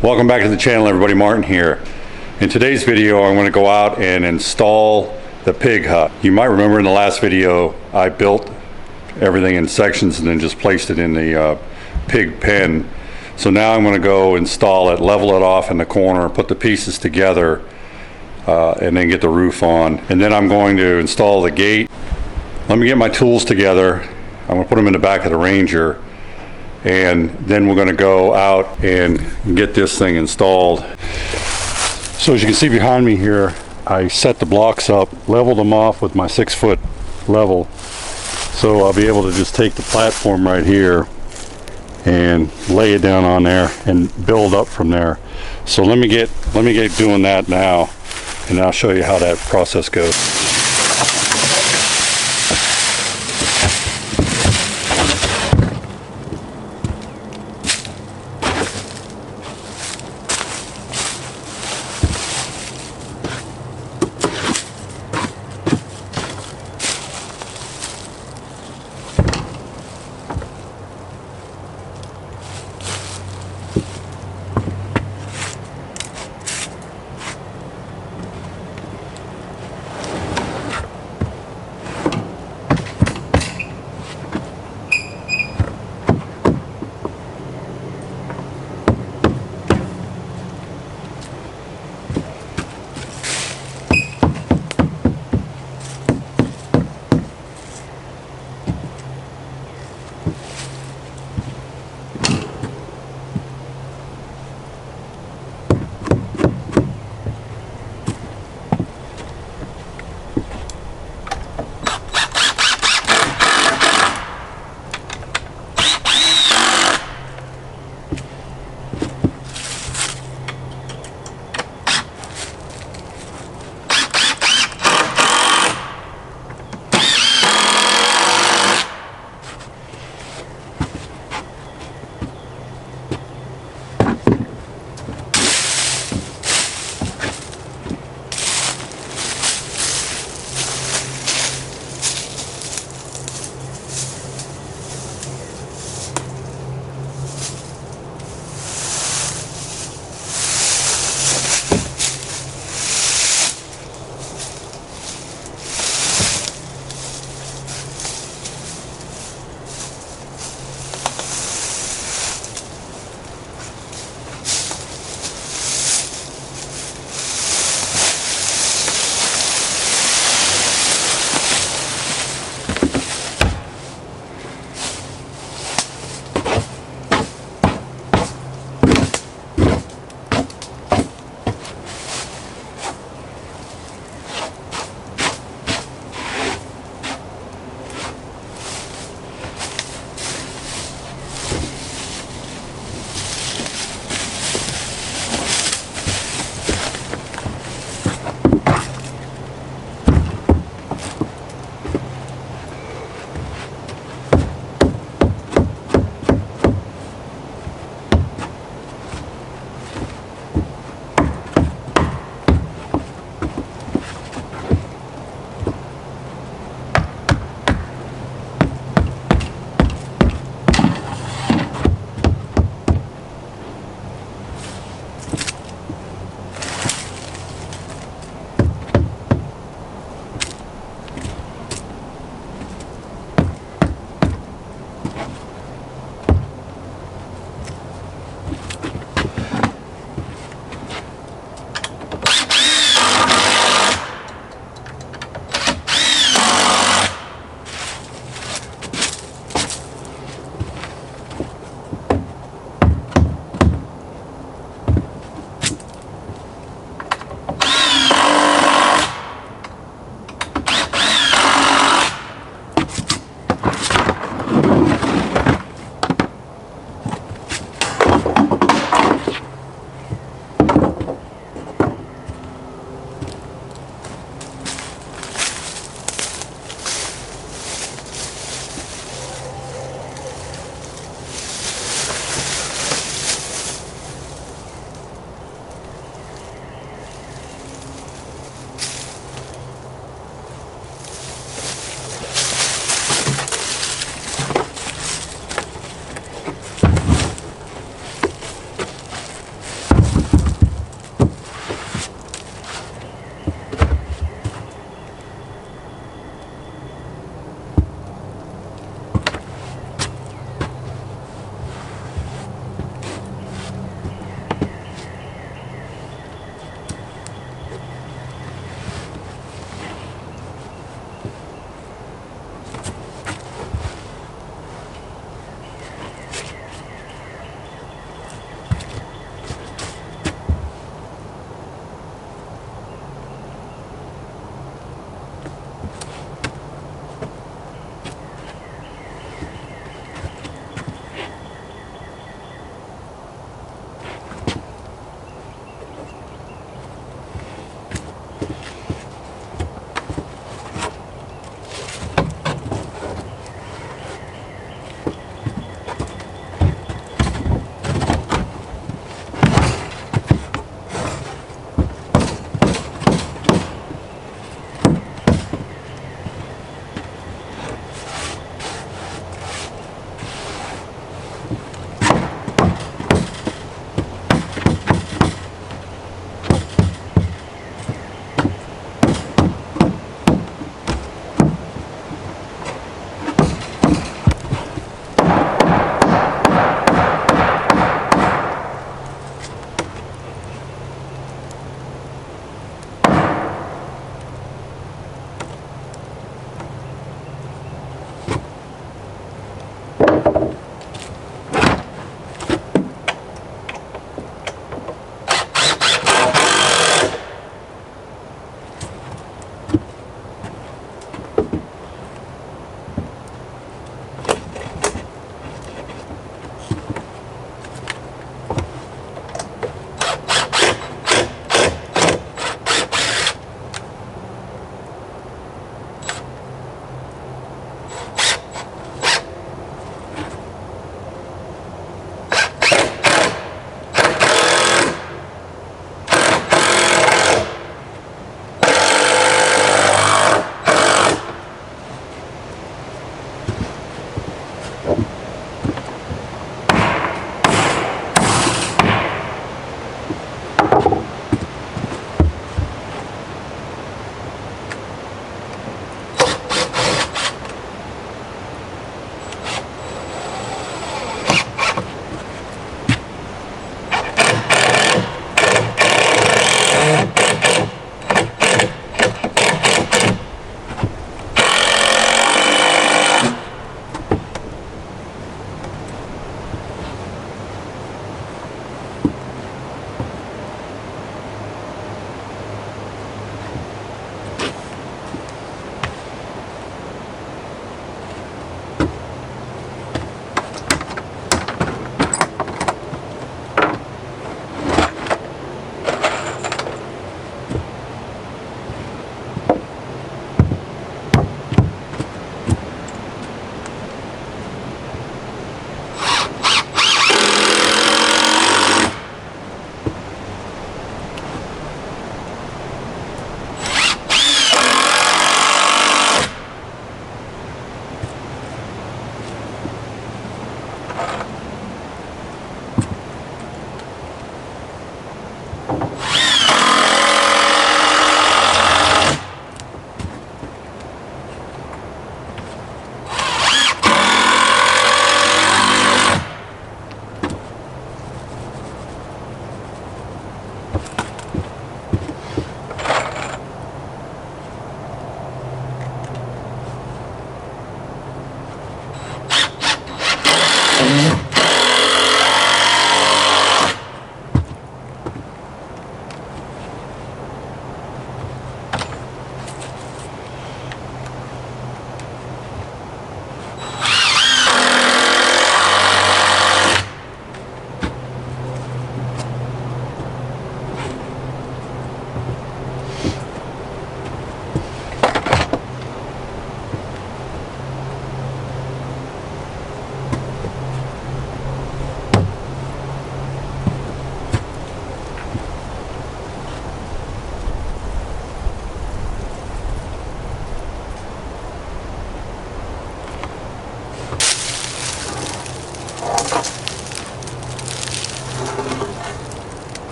Welcome back to the channel, everybody. Martin here. In today's video I'm going to go out and install the pig hut. You might remember in the last video I built everything in sections and then just placed it in the pig pen. So now I'm going to go install it, level it off in the corner, put the pieces together, and then get the roof on. And then I'm going to install the gate. Let me get my tools together. I'm going to put them in the back of the Ranger, and then we're going to go out and get this thing installed. So as you can see behind me here, I set the blocks up, leveled them off with my 6-foot level, so I'll be able to just take the platform right here and lay it down on there and build up from there. So let me get doing that now, and I'll show you how that process goes.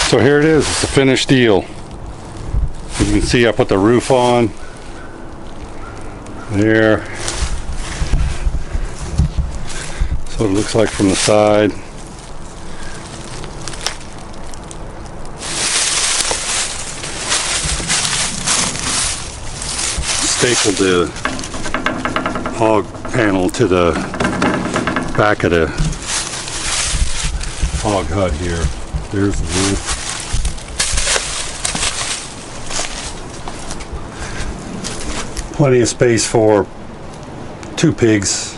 So here it is, it's the finished deal. You can see I put the roof on there. So it looks like from the side. Stapled the hog panel to the back of the hog hut here. There's the roof. Plenty of space for 2 pigs.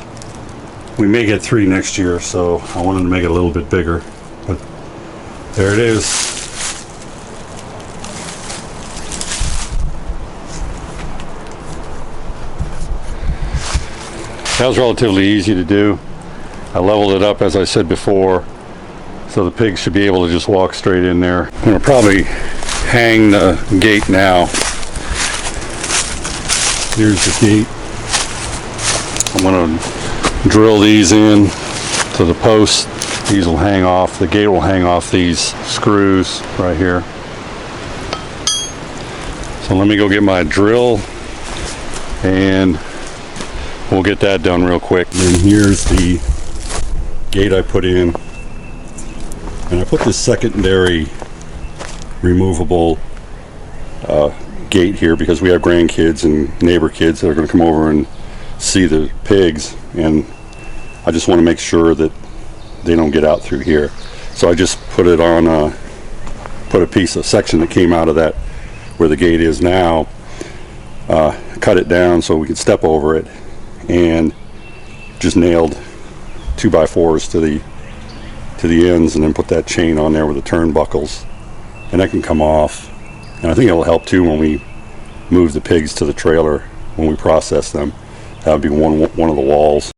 We may get 3 next year, so I wanted to make it a little bit bigger. But there it is. That was relatively easy to do. I leveled it up, as I said before, so the pigs should be able to just walk straight in there. I'm going to probably hang the gate now. Here's the gate. I'm going to drill these in to the post. These will hang off. The gate will hang off these screws right here. So let me go get my drill and we'll get that done real quick. And here's the gate I put in. And I put this secondary removable gate here because we have grandkids and neighbor kids that are going to come over and see the pigs, and I just want to make sure that they don't get out through here. So I just put it on put a piece of section that came out of that where the gate is now, cut it down so we could step over it, and just nailed 2x4s to the ends, and then put that chain on there with the turnbuckles, and that can come off. And I think it'll help too when we move the pigs to the trailer when we process them. That would be one of the walls.